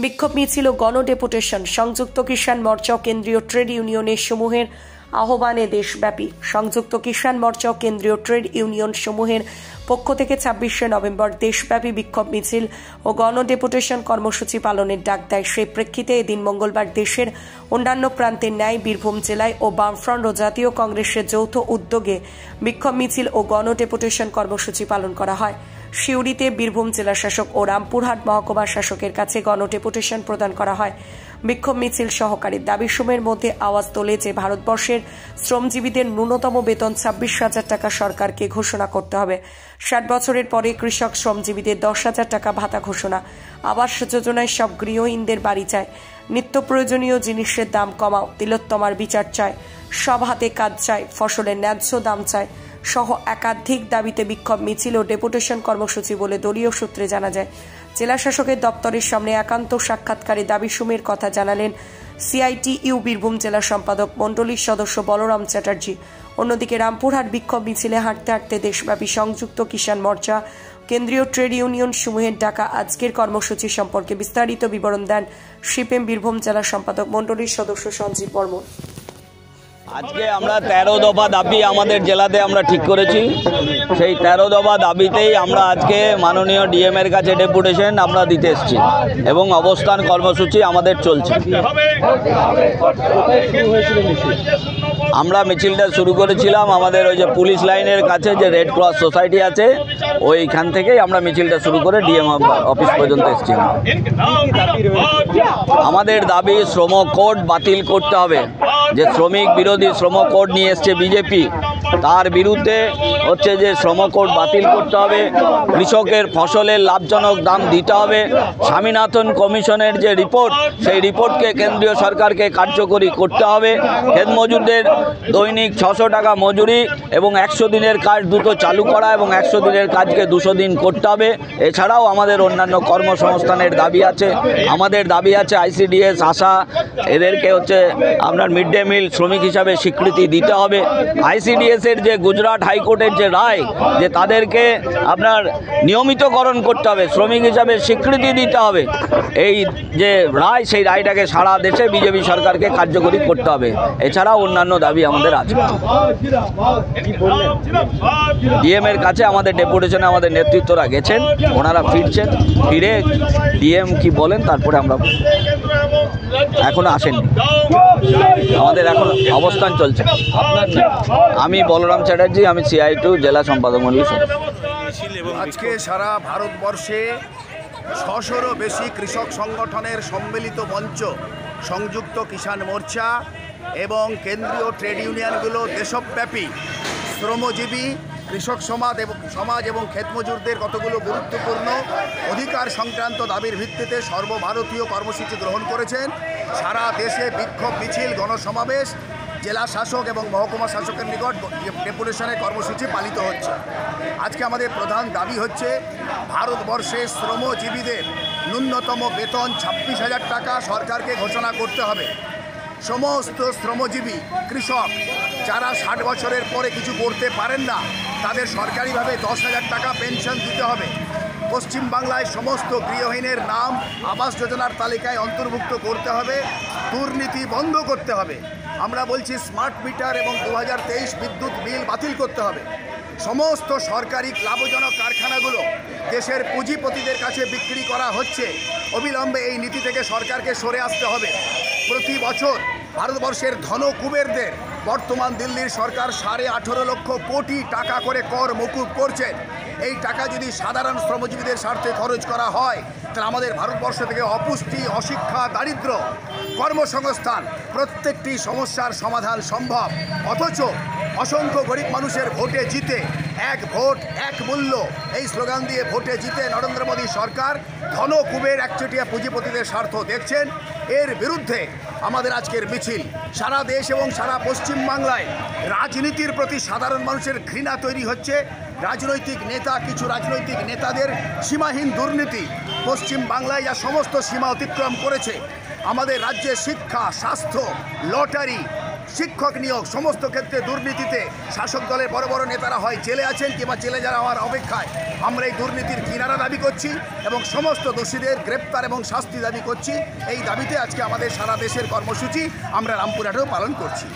বিক্ষোভ মিছিল ও গণডেপুটেশন সংযুক্ত কিষাণ মোর্চা ও কেন্দ্রীয় ট্রেড ইউনিয়নের সমূহের আহ্বানে দেশব্যাপী। সংযুক্ত কিষাণ মোর্চা ও কেন্দ্রীয় ট্রেড ইউনিয়ন সমূহের পক্ষ থেকে ২৬শে নভেম্বর দেশব্যাপী বিক্ষোভ মিছিল ও গণডেপুটেশন কর্মসূচি পালনের ডাক দেয়। সেই প্রেক্ষিতে এদিন মঙ্গলবার দেশের অন্যান্য প্রান্তের ন্যায় বীরভূম জেলায় ও বামফ্রন্ট ও জাতীয় কংগ্রেসের যৌথ উদ্যোগে বিক্ষোভ মিছিল ও গণডেপুটেশন কর্মসূচি পালন করা হয়। সিউড়িতে বীরভূম জেলা শাসক ও রামপুরহাট মহকুমা শাসকের কাছে গণডেপুটেশন প্রদান করা হয়। বিক্ষোভ মিছিল সহকারী দাবিসমূহের মধ্যে আওয়াজ তোলে যে ভারতবর্ষের শ্রমজীবীদের ন্যূনতম বেতন ২৬,০০০ টাকা সরকারকে ঘোষণা করতে হবে। ৬০ বছরের পরে কৃষক শ্রমজীবীদের ১০,০০০ টাকা ভাতা ঘোষণা। আবাস যোজনায় সব গৃহহীনদের বাড়ি চায়। নিত্য প্রয়োজনীয় জিনিসের দাম কমাও, তিলোত্তমার বিচার চায়, সব হাতে কাজ চায়, ফসলের ন্যায্য দাম চায় সহ একাধিক দাবিতে বিক্ষোভ মিছিল ও ডেপুটেশন কর্মসূচি বলে দলীয় সূত্রে জানা যায়। জেলা শাসকের দপ্তরের সামনে একান্ত সাক্ষাৎকারে দাবিসমূহের কথা জানালেন সিআইটিইউ বীরভূম জেলা সম্পাদক মণ্ডলীর সদস্য বলরাম চ্যাটার্জি। অন্যদিকে রামপুরহাট বিক্ষোভ মিছিলে হাঁটতে হাঁটতে দেশব্যাপী সংযুক্ত কিষাণ মোর্চা কেন্দ্রীয় ট্রেড ইউনিয়ন সমূহের ডাকা আজকের কর্মসূচি সম্পর্কে বিস্তারিত বিবরণ দেন সিপিএম বীরভূম জেলা সম্পাদক মণ্ডলীর সদস্য সঞ্জীব বর্মন। আজকে আমরা ১৩ দফা দাবি আমাদের জেলাতে আমরা ঠিক করেছি। সেই ১৩ দফা দাবিতেই আমরা আজকে মাননীয় ডিএম এর কাছে ডেপুটেশন আমরা দিতে এসেছি এবং অবস্থান কর্মসূচি আমাদের চলছে। আমরা মিছিলটা শুরু করেছিলাম আমাদের ওই যে পুলিশ লাইনের কাছে যে রেড ক্রস সোসাইটি আছে ওইখান থেকেই আমরা মিছিলটা শুরু করে ডিএম অফিস পর্যন্ত এসেছি। আমাদের দাবি শ্রম কোড বাতিল করতে হবে। যে শ্রমিক বিরোধী শ্রম কোড নিয়ে এসছে বিজেপি, তার বিরুদ্ধে হচ্ছে যে শ্রম কোড বাতিল করতে হবে। কৃষকের ফসলের লাভজনক দাম দিতে হবে। স্বামীনাথন কমিশনের যে রিপোর্ট, সেই রিপোর্টকে কেন্দ্রীয় সরকারকে কার্যকরী করতে হবে। ক্ষেত মজুরদের দৈনিক ৬০০ টাকা মজুরি এবং ১০০ দিনের কাজ দ্রুত চালু করা এবং ১০০ দিনের কাজকে ২০০ দিন করতে হবে। এছাড়াও আমাদের অন্যান্য কর্মসংস্থানের দাবি আছে। আমাদের দাবি আছে আইসিডিএস, আশা, এদেরকে হচ্ছে আপনার মিড ডে মিল শ্রমিক হিসাবে স্বীকৃতি দিতে হবে। আইসিডিএস এর যে গুজরাট হাইকোর্টের যে রায়, যে তাদেরকে আপনার নিয়মিতকরণ করতে হবে, শ্রমিক হিসাবে স্বীকৃতি দিতে হবে। এই যে রায়, সেই রায়টাকে সারা দেশে বিজেপি সরকারকে কার্যকরী করতে হবে। এছাড়াও অন্যান্য দাবি আমাদের আছে। ডিএম এর কাছে আমাদের ডেপুটেশনে আমাদের নেতৃত্বরা গেছেন, ওনারা ফিরছেন। ফিরে ডিএম কি বলেন তারপরে আমরা, এখনো আসেননি, আমাদের এখন অবস্থান চলছে। আমি বলরাম চ্যাটার্জি, আমি সিআইটিইউ জেলা সম্পাদক মণ্ডলীর সদস্য। আজকে সারা ভারতবর্ষে ৬০০রও বেশি কৃষক সংগঠনের সম্মিলিত মঞ্চ সংযুক্ত কিষাণ মোর্চা এবং কেন্দ্রীয় ট্রেড ইউনিয়নগুলো দেশব্যাপী শ্রমজীবী কৃষক সমাজ এবং ক্ষেতমজুরদের কতগুলো গুরুত্বপূর্ণ অধিকার সংক্রান্ত দাবির ভিত্তিতে সর্বভারতীয় কর্মসূচি গ্রহণ করেছেন। সারা দেশে বিক্ষোভ মিছিল, গণসমাবেশ, জেলা শাসক এবং মহকুমা শাসকের নিকট ডেপুটেশনের কর্মসূচি পালিত হচ্ছে। আজকে আমাদের প্রধান দাবি হচ্ছে ভারতবর্ষের শ্রমজীবীদের ন্যূনতম বেতন ২৬,০০০ টাকা সরকারকে ঘোষণা করতে হবে। সমস্ত শ্রমজীবী কৃষক যারা ৬০ বছরের পরে কিছু করতে পারেন না, তাদের সরকারিভাবে ১০,০০০ টাকা পেনশন দিতে হবে। পশ্চিমবাংলায় সমস্ত গৃহহীনের নাম আবাস যোজনার তালিকায় অন্তর্ভুক্ত করতে হবে। দুর্নীতি বন্ধ করতে হবে। আমরা বলছি স্মার্ট মিটার এবং ২০২৩ বিদ্যুৎ বিল বাতিল করতে হবে। সমস্ত সরকারি লাভজনক কারখানাগুলো দেশের পুঁজিপতিদের কাছে বিক্রি করা হচ্ছে। অবিলম্বে এই নীতি থেকে সরকারকে সরে আসতে হবে। প্রতি বছর ভারতবর্ষের ধন কুবেরদের বর্তমান দিল্লির সরকার ১৮.৫ লক্ষ কোটি টাকা করে কর মকুব করছেন। এই টাকা যদি সাধারণ শ্রমজীবীদের স্বার্থে খরচ করা হয়, তাহলে আমাদের ভারতবর্ষ থেকে অপুষ্টি, অশিক্ষা, দারিদ্র, কর্মসংস্থান প্রত্যেকটি সমস্যার সমাধান সম্ভব। অথচ অসংখ্য গরিব মানুষের ভোটে জিতে, এক ভোট এক মূল্য এই স্লোগান দিয়ে ভোটে জিতে নরেন্দ্র মোদী সরকার ধন কুবের একচেটিয়া পুঁজিপতিদের স্বার্থ দেখছেন। এর বিরুদ্ধে আমাদের আজকের মিছিল। সারা দেশ এবং সারা পশ্চিমবাংলায় রাজনীতির প্রতি সাধারণ মানুষের ঘৃণা তৈরি হচ্ছে। রাজনৈতিক নেতা, কিছু রাজনৈতিক নেতাদের সীমাহীন দুর্নীতি পশ্চিমবাংলায় যা সমস্ত সীমা অতিক্রম করেছে। আমাদের রাজ্যে শিক্ষা, স্বাস্থ্য, লটারি, শিক্ষক নিয়োগ সমস্ত ক্ষেত্রে দুর্নীতিতে শাসক দলের বড় বড় নেতারা হয় জেলে আছেন কিংবা জেলে যাওয়ার অপেক্ষায়। আমরা এই দুর্নীতির কিনারা দাবি করছি এবং সমস্ত দোষীদের গ্রেপ্তার এবং শাস্তি দাবি করছি। এই দাবিতে আজকে আমাদের সারা দেশের কর্মসূচি আমরা রামপুরহাটেও পালন করছি।